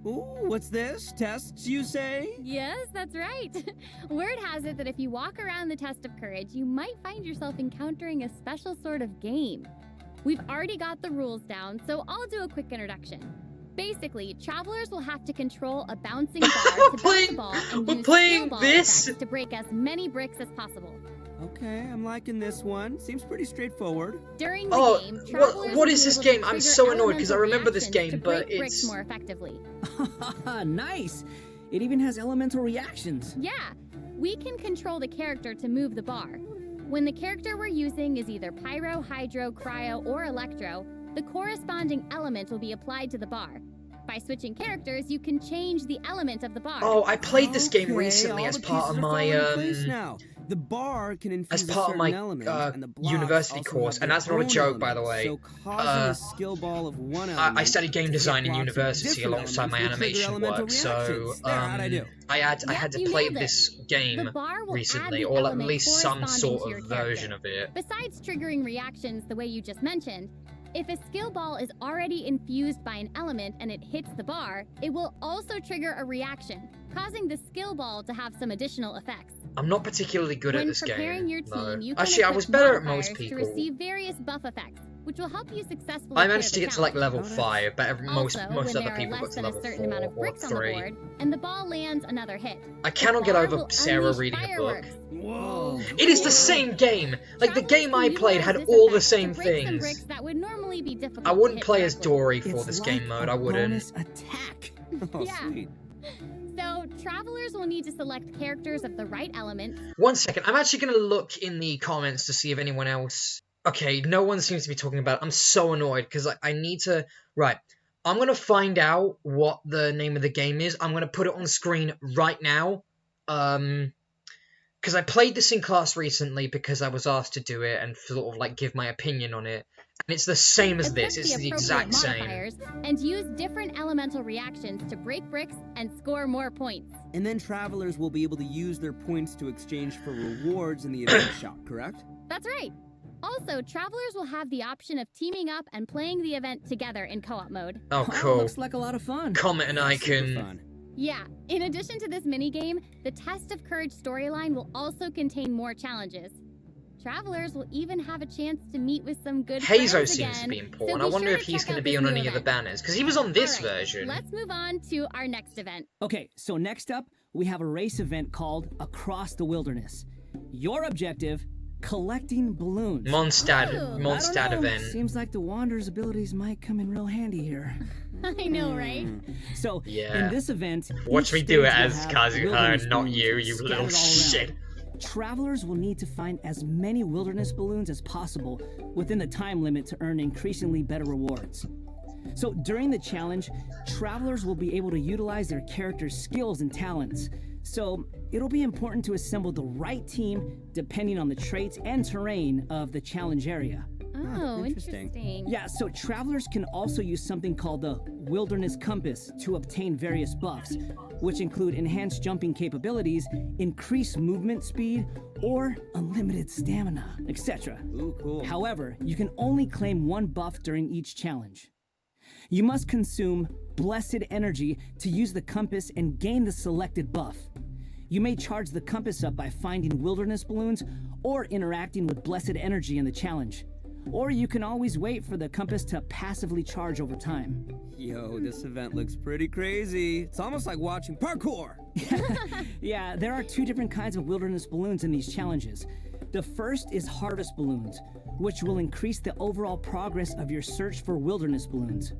B: Ooh, what's this? Tests, you say?
H: Yes, that's right. Word has it that if you walk around the Test of Courage, you might find yourself encountering a special sort of game. We've already got the rules down, so I'll do a quick introduction. Basically, travelers will have to control a bouncing bar to bounce a ball and
A: we're
H: use
A: playing
H: skill ball
A: this?
H: effects to break as many bricks as possible.
B: Okay, I'm liking this one. Seems pretty straightforward.
H: During the game, travelers
A: what
H: will
A: is
H: be
A: this
H: able to
A: game? I'm
H: trigger
A: so annoyed because I
H: elemental
A: remember this
H: reactions
A: game,
H: to
A: but
H: break bricks
A: it's...
H: more effectively.
G: Nice! It even has elemental reactions.
H: Yeah, we can control the character to move the bar. When the character we're using is either Pyro, Hydro, Cryo, or Electro, the corresponding element will be applied to the bar. By switching characters, you can change the element of the bar.
A: Oh, I played this game
B: Okay,
A: recently
B: all
A: as
B: the
A: part of
B: pieces are
A: my,
B: falling in place now. The bar can infuse
A: as part of my university course, and that's not a joke, by the way.
B: So causing a skill ball of one element
A: I studied game design in university alongside my animation work, so I had to play this game recently, or at least some sort of version of it.
H: Besides triggering reactions the way you just mentioned, if a skill ball is already infused by an element and it hits the bar, it will also trigger a reaction, causing the skill ball to have some additional effects.
A: I'm not particularly good at this game.
H: When preparing your team, you can
A: actually, I was better at most people.
H: To receive various buff effects, which will help you successfully.
A: I managed to get to like level 5, but most
H: when
A: other
H: there
A: people
H: are
A: got
H: less
A: to
H: than a
A: level
H: certain
A: 4
H: amount of bricks
A: or
H: on the
A: 3.
H: board, and the ball lands another hit.
A: I cannot get over Sarah reading a book. Whoa! It is the same game. Like the game I played had all the same things.
H: That would normally be difficult.
A: I wouldn't play as Dory for this game mode. I wouldn't.
B: Attack.
H: Yeah.
B: Sweet.
H: So, travelers will need to select characters of the right element.
A: One second, I'm actually going to look in the comments to see if anyone else... Okay, no one seems to be talking about it. I'm so annoyed, because I need to... Right, I'm going to find out what the name of the game is. I'm going to put it on screen right now. Because I played this in class recently because I was asked to do it and sort of like give my opinion on it. And it's the same as this. It's the exact same.
H: And use different elemental reactions to break bricks and score more points.
B: And then travelers will be able to use their points to exchange for rewards in the event shop, correct?
H: That's right. Also, travelers will have the option of teaming up and playing the event together in co-op mode.
A: Oh, cool.
G: Looks like a lot of fun.
A: Comment and I can...
H: Yeah, in addition to this minigame, the Test of Courage storyline will also contain more challenges. Travelers will even have a chance to meet with some good friends
A: Hazo
H: again,
A: seems to be important.
H: so
A: I wonder
H: sure
A: if he's
H: check
A: going to
H: out
A: be
H: this
A: on
H: new
A: any of the
H: event.
A: banners, because he was on this
H: All right,
A: version.
H: Let's move on to our next event.
G: Okay, so next up, we have a race event called Across the Wilderness. Your objective, collecting balloons.
A: Mondstadt event.
G: Seems like the Wanderer's abilities might come in real handy here.
H: I know, right?
G: So,
A: yeah.
G: in this event,
A: watch me do it as Kazuha, not you
G: balloons
A: little shit.
G: Travelers will need to find as many wilderness balloons as possible within the time limit to earn increasingly better rewards. So during the challenge, travelers will be able to utilize their character's skills and talents. So it'll be important to assemble the right team depending on the traits and terrain of the challenge area.
H: Oh, interesting.
G: Yeah, so travelers can also use something called the Wilderness Compass to obtain various buffs, which include enhanced jumping capabilities, increased movement speed, or unlimited stamina, etc.
B: Ooh, cool.
G: However, you can only claim one buff during each challenge. You must consume Blessed Energy to use the compass and gain the selected buff. You may charge the compass up by finding wilderness balloons or interacting with Blessed Energy in the challenge. Or you can always wait for the compass to passively charge over time.
B: Yo, this event looks pretty crazy. It's almost like watching parkour.
G: Yeah, there are two different kinds of wilderness balloons in these challenges. The first is harvest balloons, which will increase the overall progress of your search for wilderness balloons.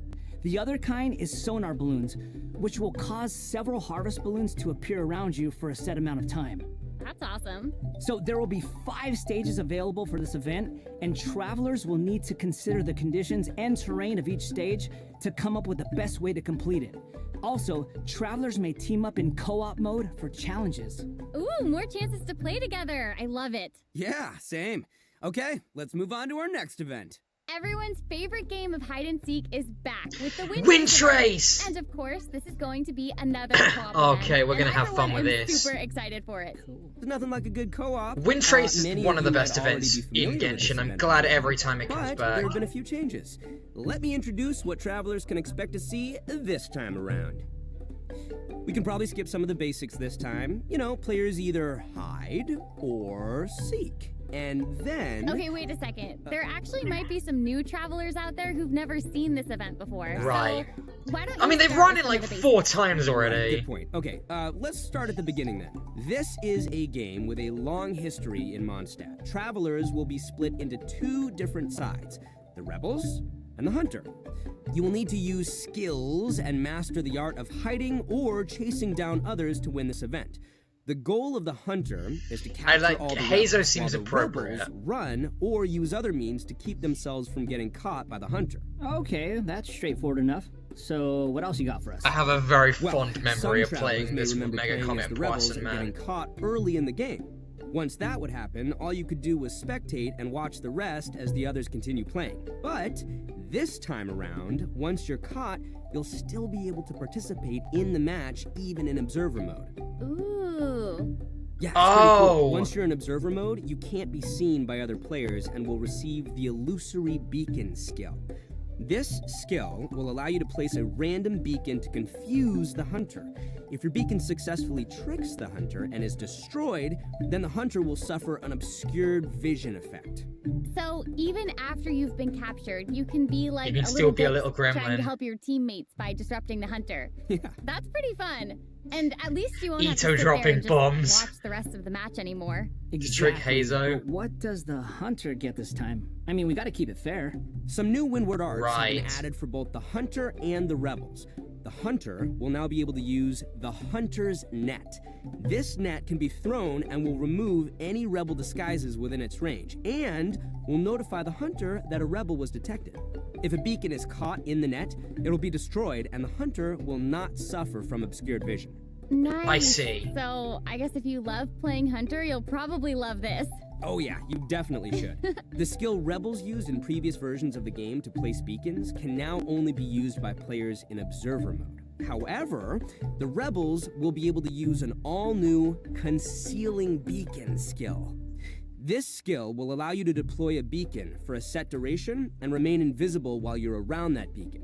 G: The other kind is sonar balloons, which will cause several harvest balloons to appear around you for a set amount of time.
H: That's awesome.
G: So there will be 5 stages available for this event, and travelers will need to consider the conditions and terrain of each stage to come up with the best way to complete it. Also, travelers may team up in co-op mode for challenges.
H: Ooh, more chances to play together. I love it.
B: Yeah, same. Okay, let's move on to our next event.
H: Everyone's favorite game of hide and seek is back with the
A: Wind Trace!
H: And of course, this is going to be another co-op
A: Okay,
H: event,
A: we're gonna
H: and
A: have fun with
H: I'm
A: this.
H: Super excited for it.
B: There's nothing like a good co-op.
A: Wind Trace is one of the best
B: might already
A: events
B: be
A: in
B: familiar with
A: Genshin.
B: this
A: I'm
B: event
A: glad
B: by now,
A: every time it comes
B: but
A: back.
B: there have been a few changes. Let me introduce what travelers can expect to see this time around. We can probably skip some of the basics this time. You know, players either hide or seek. And then...
H: Okay, wait a second. There actually might be some new travelers out there who've never seen this event before.
A: Right.
H: So why don't
A: I mean, they've run it like 4 times already.
B: Good point. Okay, let's start at the beginning then. This is a game with a long history in Mondstadt. Travelers will be split into 2 different sides, the Rebels and the Hunter. You will need to use skills and master the art of hiding or chasing down others to win this event. The goal of the Hunter is to capture all the
A: Hazo
B: rebels,
A: seems
B: while the
A: appropriate.
B: Rebels run or use other means to keep themselves from getting caught by the Hunter.
G: Okay, that's straightforward enough. So, what else you got for us?
A: I have a very
B: Well,
A: fond memory of
B: some
A: playing
B: travelers may
A: this
B: remember
A: Mega
B: playing
A: Comet
B: as the rebels
A: Poisson
B: and getting
A: Man.
B: caught early in the game. Once that would happen, all you could do was spectate and watch the rest as the others continue playing. But this time around, once you're caught, you'll still be able to participate in the match even in observer mode.
H: Ooh.
B: Yeah, it's pretty cool. Once you're in observer mode, you can't be seen by other players and will receive the illusory beacon skill. This skill will allow you to place a random beacon to confuse the hunter. If your beacon successfully tricks the hunter and is destroyed, then the hunter will suffer an obscured vision effect.
H: So even after you've been captured, you can be like
A: you can still be a little gremlin
H: trying to help your teammates by disrupting the hunter.
B: Yeah.
H: That's pretty fun. And at least you won't have to
A: Ito
H: sit
A: dropping
H: there and
A: bombs.
H: just watch the rest of the match anymore.
A: To trick Hazo.
D: But what does the hunter get this time? I mean, we gotta keep it fair.
B: Some new windward arts have been
A: Right.
B: added for both the hunter and the rebels. The hunter will now be able to use the hunter's net. This net can be thrown and will remove any rebel disguises within its range, and will notify the hunter that a rebel was detected. If a beacon is caught in the net, it'll be destroyed and the hunter will not suffer from obscured vision.
H: Nice.
A: I see.
H: So I guess if you love playing hunter, you'll probably love this.
B: Oh yeah, you definitely should. The skill rebels used in previous versions of the game to place beacons can now only be used by players in observer mode. However, the rebels will be able to use an all-new concealing beacon skill. This skill will allow you to deploy a beacon for a set duration and remain invisible while you're around that beacon.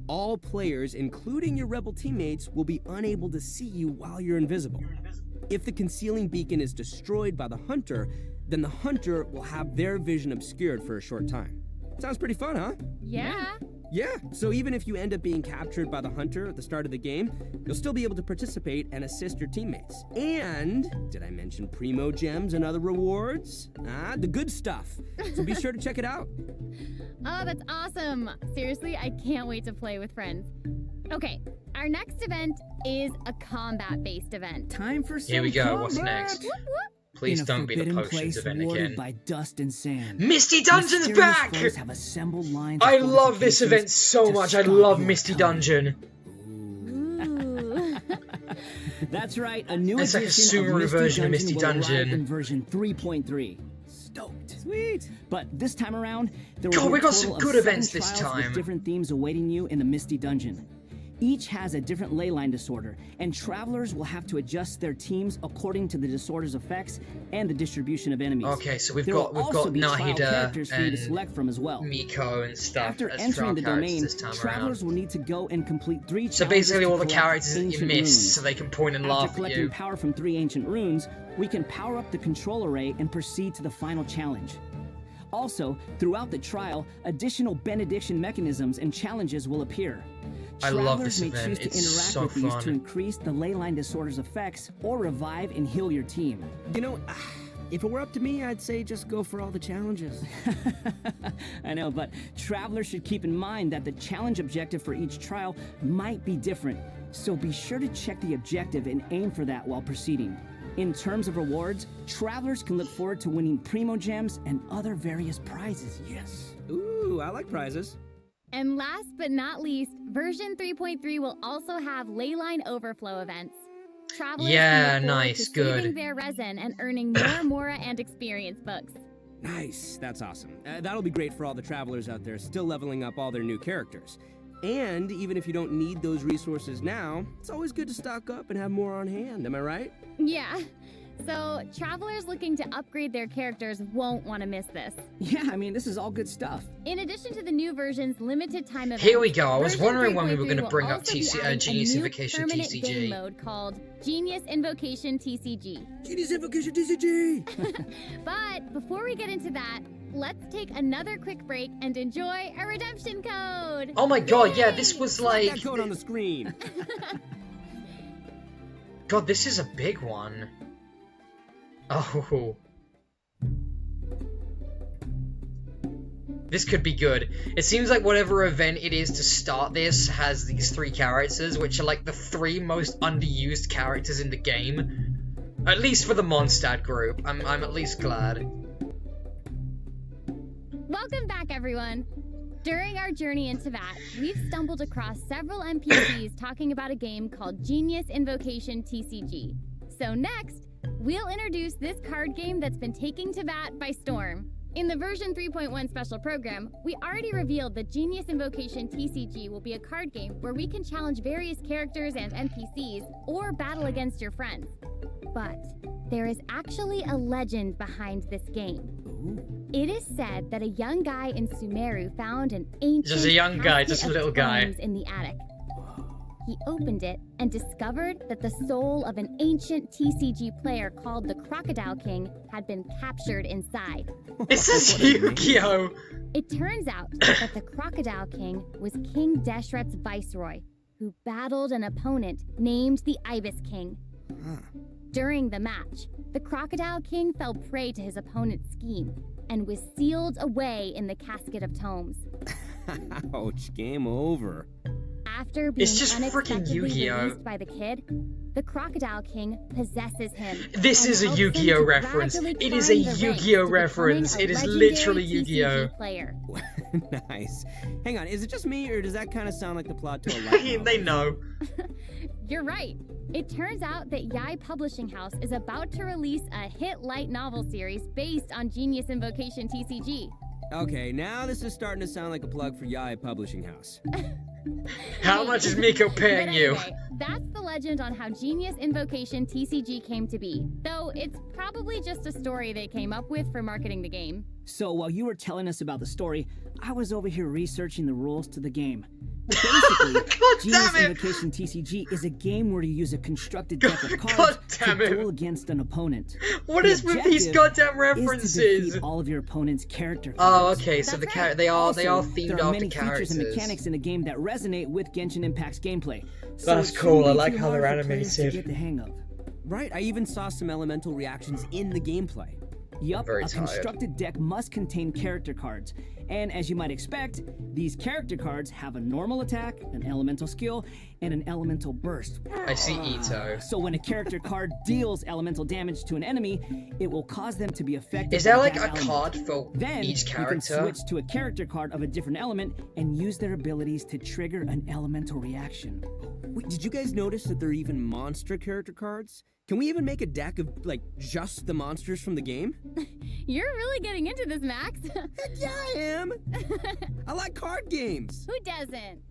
B: All players, including your rebel teammates, will be unable to see you while you're invisible. If the concealing beacon is destroyed by the hunter, then the hunter will have their vision obscured for a short time. Sounds pretty fun, huh?
H: Yeah.
B: Yeah, so even if you end up being captured by the hunter at the start of the game, you'll still be able to participate and assist your teammates. And, did I mention Primo Gems and other rewards? The good stuff. So be sure to check it out.
H: Oh, that's awesome. Seriously, I can't wait to play with friends. Okay, our next event is a combat-based event.
D: Time for some
A: Here we go,
D: combat.
A: what's next?
H: Whoop, whoop.
A: Please
D: In a
A: don't be the
D: forbidden
A: potions
D: place
A: event
D: watered
A: again.
D: by dust and sand.
A: Misty Dungeon's
D: Mysterious
A: back!
D: foes have assembled lines
A: I
D: of
A: love this event so
D: fortifications
A: much.
D: to
A: I
D: stop
A: love
D: your
A: Misty
D: coming.
A: Dungeon.
H: Ooh.
D: That's right, a new
A: It's like a
D: edition
A: Subaru
D: of
A: version of Misty
D: Misty Dungeon will arrive
A: Dungeon.
D: in version 3.3. Stoked.
B: Sweet.
D: But this time around, there will
A: God,
D: be
A: we
D: a
A: got
D: total
A: some
D: of
A: good
D: 7
A: events this
D: trials
A: time.
D: with different themes awaiting you in the Misty Dungeon. Each has a different ley line disorder, and travelers will have to adjust their teams according to the disorder's effects and the distribution of enemies.
A: Okay, so we've
D: There
A: got
D: will also be trial
A: Nahida
D: characters for you to
A: and
D: select from as well.
A: Miko and stuff
D: After
A: as
D: entering
A: trial
D: the
A: characters
D: domain,
A: this time
D: travelers
A: around.
D: will need to go and complete 3
A: So
D: challenges
A: basically
D: to
A: all the
D: collect
A: characters that you
D: ancient
A: missed,
D: runes.
A: so they can point and
D: After
A: laugh at
D: collecting
A: you.
D: power from 3 ancient runes, we can power up the control array and proceed to the final challenge. Also, throughout the trial, additional benediction mechanisms and challenges will appear.
A: I love this
D: Travelers may
A: event.
D: choose to
A: It's
D: interact
A: so
D: with these
A: fun.
D: to increase the ley line disorder's effects or revive and heal your team.
B: You know, if it were up to me, I'd say just go for all the challenges.
D: I know, but travelers should keep in mind that the challenge objective for each trial might be different, so be sure to check the objective and aim for that while proceeding. In terms of rewards, travelers can look forward to winning Primo Gems and other various prizes. Yes.
B: Ooh, I like prizes.
H: And last but not least, version 3.3 will also have leyline overflow events. Travelers
A: Yeah,
H: can look forward
A: nice,
H: to
A: good.
H: saving their resin and earning more Mora and experience books.
B: Nice, that's awesome. That'll be great for all the travelers out there still leveling up all their new characters. And even if you don't need those resources now, it's always good to stock up and have more on hand, am I right?
H: Yeah. So, travelers looking to upgrade their characters won't want to miss this.
D: Yeah, I mean, this is all good stuff.
H: In addition to the new version's limited time event,
A: Here we go. I was
H: version
A: wondering when we were
H: 3.3
A: going to
H: will
A: bring up
H: also be adding
A: Genius
H: a new
A: Invocation
H: permanent game
A: TCG.
H: mode called Genius Invocation TCG.
B: Genius Invocation TCG!
H: But before we get into that, let's take another quick break and enjoy a redemption code.
A: Oh my god, yeah, this was
B: Slap
A: like...
B: that code on the screen.
A: God, this is a big one. Oh. This could be good. It seems like whatever event it is to start this has these 3 characters, which are like the 3 most underused characters in the game. At least for the Mondstadt group. I'm at least glad.
H: Welcome back, everyone. During our journey into VAT, we've stumbled across several NPCs talking about a game called Genius Invocation TCG. So next, we'll introduce this card game that's been taking Teyvat by storm. In the version 3.1 special program, we already revealed that Genius Invocation TCG will be a card game where we can challenge various characters and NPCs or battle against your friends. But there is actually a legend behind this game. It is said that a young guy in Sumeru found an ancient
A: just a young guy, just a little guy
H: in the attic. He opened it and discovered that the soul of an ancient TCG player called the Crocodile King had been captured inside.
A: This is Yu-Gi-Oh!
H: It turns out that the Crocodile King was King Deshret's viceroy, who battled an opponent named the Ibis King. During the match, the Crocodile King fell prey to his opponent's scheme and was sealed away in the Casket of Tomes.
B: Ouch, game over.
H: After being
A: just freaking
H: unexpectedly
A: Yu-Gi-Oh!
H: released by the kid, the Crocodile King possesses him.
A: This is a
H: and helps him
A: Yu-Gi-Oh!
H: to
A: reference.
H: gradually
A: It is
H: climb
A: a
H: the ranks
A: Yu-Gi-Oh!
H: to
A: reference.
H: becoming
A: It
H: a
A: is
H: legendary
A: literally Yu-Gi-Oh!
H: TCG player.
B: Nice. Hang on, is it just me, or does that kind of sound like the plot to a light novel?
A: They know.
H: You're right. It turns out that Yai Publishing House is about to release a hit light novel series based on Genius Invocation TCG.
B: Okay, now this is starting to sound like a plug for Yai Publishing House.
A: How much is Miko paying
H: But
A: you?
H: anyway, that's the legend on how Genius Invocation TCG came to be. Though it's probably just a story they came up with for marketing the game.
G: So while you were telling us about the story, I was over here researching the rules to the game. Basically, Genius Invocation TCG is a game where you use a constructed deck of cards to duel against an opponent.
A: What is with these goddamn references?
G: Is to defeat all of your opponent's character cards.
A: Oh, okay, so the they are themed
G: there are
A: after
G: many
A: characters.
G: features and mechanics in the game that resonate with Genshin Impact's gameplay. So
A: That's
G: it
A: cool, I
G: shouldn't be
A: like
G: too
A: how they're
G: hard for players to
A: animated.
G: get the hang of.
B: Right, I even saw some elemental reactions in the gameplay.
G: Yup,
A: Very
G: a
A: tired.
G: constructed deck must contain character cards. And as you might expect, these character cards have a normal attack, an elemental skill, and an elemental burst.
A: I see Ito.
G: So when a character card deals elemental damage to an enemy, it will cause them to be affected
A: Is there
G: by
A: like
G: that
A: a
G: element.
A: card for
G: Then
A: each
G: you
A: character?
G: can switch to a character card of a different element and use their abilities to trigger an elemental reaction.
B: Wait, did you guys notice that there are even monster character cards? Can we even make a deck of, like, just the monsters from the game?
H: You're really getting into this, Max.
B: Heck yeah, I am! I like card games!
H: Who doesn't?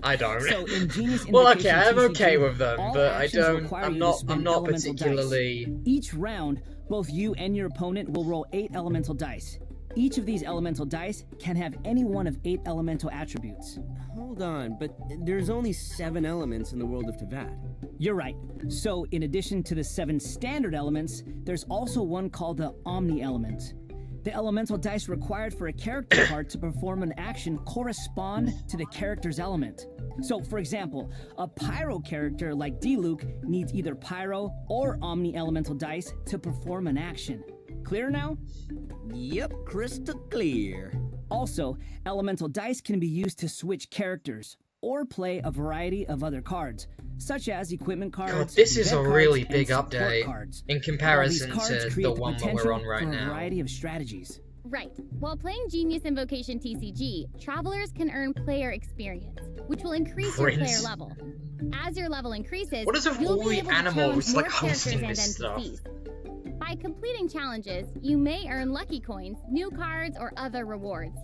A: I don't.
G: So in Genius
A: Well, okay,
G: Invocation
A: I'm okay
G: TCG,
A: with them,
G: all
A: but I
G: actions
A: don't.
G: require
A: I'm
G: you to
A: not.
G: spend
A: I'm not
G: elemental dice.
A: particularly.
G: Each round, both you and your opponent will roll 8 elemental dice. Each of these elemental dice can have any one of 8 elemental attributes.
B: Hold on, but there's only 7 elements in the world of Teyvat.
G: You're right. So in addition to the 7 standard elements, there's also one called the Omni element. The elemental dice required for a character card to perform an action correspond to the character's element. So, for example, a Pyro character like D-Luke needs either Pyro or Omni elemental dice to perform an action. Clear now?
B: Yep, crystal clear.
G: Also, elemental dice can be used to switch characters or play a variety of other cards, such as equipment cards.
A: God, this is
G: event
A: a really
G: cards,
A: big
G: and support
A: update
G: cards.
A: in
G: All these
A: comparison
G: cards
A: to
G: create
A: the one that
G: potential
A: we're on right
G: for a
A: now.
G: variety of strategies.
H: Right. While playing Genius Invocation TCG, travelers can earn player experience, which will increase your player
A: Prince.
H: level. As your level increases,
A: What is with
H: you'll
A: all
H: be
A: the
H: able to
A: animals,
H: challenge more
A: like,
H: characters
A: hosting
H: and
A: this stuff?
H: NPCs. By completing challenges, you may earn lucky coins, new cards, or other rewards.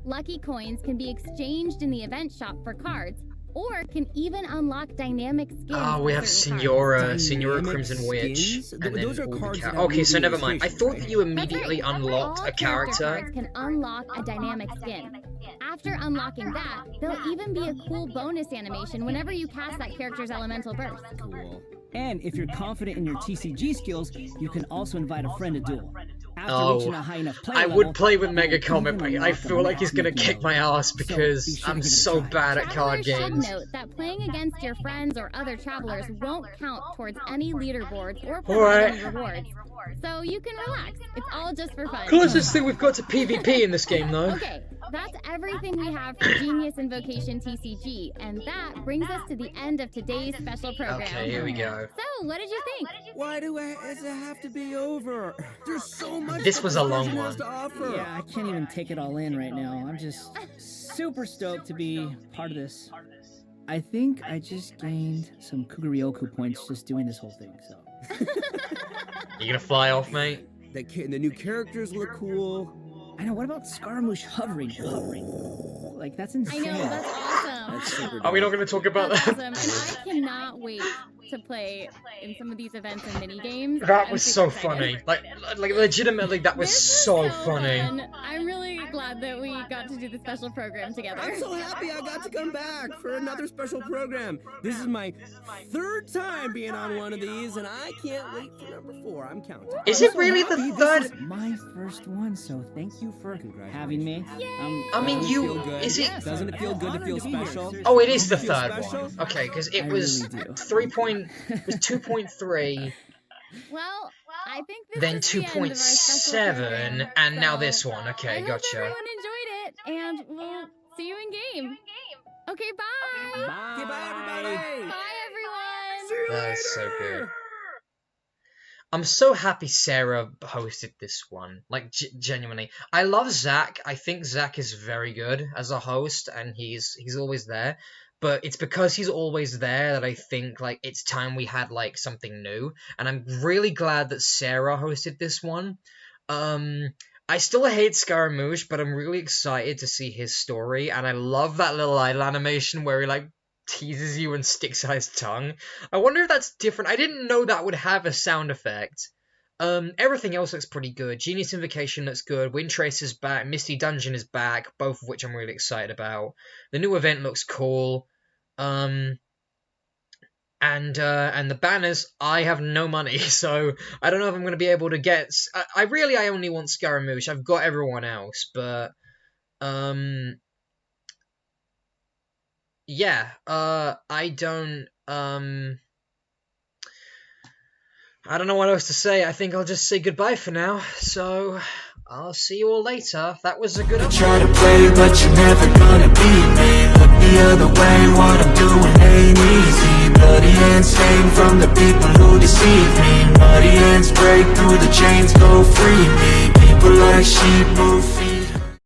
H: Lucky coins can be exchanged in the event shop for cards, or can even unlock dynamic skins.
A: Oh, we
H: for
A: have
H: certain
A: Senora
B: Dynamic
A: Crimson Witch,
B: skins?
A: and then
B: Those are
A: all the
B: cards that have
A: Okay, so
B: new
A: never mind. I
B: illustrations,
A: thought
B: right?
A: that you immediately
H: That's right.
A: unlocked
H: All
A: a character.
H: cards can unlock a dynamic skin. After unlocking that, there'll even be a cool bonus animation whenever you cast that character's elemental burst.
B: Cool.
G: And if you're confident in your TCG skills, you can also invite a friend to duel. After
A: Oh,
G: reaching a high enough play
A: I
G: level,
A: would play with
G: you'll
A: Mega
G: even
A: Comet, but I
G: unlock a
A: feel like he's gonna
G: matchmaking
A: kick
G: mode.
A: my ass
G: So be
A: because
G: sure to
A: I'm
G: give it a
A: so
G: try.
A: bad at card
H: Travelers should
A: games.
H: note that playing against your friends or other travelers won't count towards any leaderboards or provide
A: Alright.
H: any rewards. So you can relax. It's all just for fun.
A: Closest thing we've got to PvP in this game, though.
H: Okay, that's everything we have for Genius Invocation TCG, and that brings us to the end of today's special program.
A: Okay, here we go.
H: So, what did you think?
B: Why does it have to be over? There's so much
A: This was a long
B: Genshin has
A: one.
B: to offer.
G: Yeah, I can't even take it all in right now. I'm just super stoked to be part of this. I think I just gained some Kuguryoku points just doing this whole thing, so.
A: You gonna fly off, mate?
B: The new characters look cool.
G: I know, what about Scaramouche hovering? Like, that's insane.
H: I know, that's awesome.
B: That's super
A: Are we not
B: dope.
A: going to talk about
H: That's
A: that?
H: awesome. And I cannot wait to play in some of these events and mini games.
A: That was so funny. Like legitimately, that was so funny.
H: Fun. I'm really glad that we got to do the special program together.
B: I'm so happy I got to come back for another special program. This is my third time being on one of these, and I can't wait for number 4. I'm counting.
A: Is it really the third?
G: This is my first one, so thank you for having me.
A: I mean,
B: Doesn't it feel good?
A: is it?
B: Doesn't it feel good to feel special?
A: Oh, it is the
B: Doesn't it feel
A: third
B: special?
A: one. Okay, because it
G: I
A: was
G: really do.
A: 2.3,
H: Well, I think this
A: then
H: is the end of our special
A: 2.7,
H: program,
A: and now
H: so
A: this one. Okay,
H: I hope
A: gotcha.
H: everyone enjoyed it, and we'll see you in game. Okay, bye.
B: Bye, everybody.
H: Bye, everyone.
B: See you
A: That's so
B: later.
A: good. I'm so happy Sarah hosted this one. Like, genuinely. I love Zach. I think Zach is very good as a host, and he's always there. But it's because he's always there that I think, like, it's time we had, like, something new. And I'm really glad that Sarah hosted this one. I still hate Scaramouche, but I'm really excited to see his story. And I love that little idle animation where he, like, teases you and sticks out his tongue. I wonder if that's different. I didn't know that would have a sound effect. Everything else looks pretty good. Genius Invocation looks good. Windtrace is back. Misty Dungeon is back, both of which I'm really excited about. The new event looks cool. And the banners, I have no money, so I don't know if I'm going to be able to get... I only want Scaramouche. I've got everyone else, but... yeah, I don't know what else to say. I think I'll just say goodbye for now. So, I'll see you all later. That was a good episode.
K: Try to play, but you're never gonna beat me. Look the other way, what I'm doing ain't easy. Bloody hands stained from the people who deceive me. Muddy hands break through the chains, go free me. People like sheep move feet.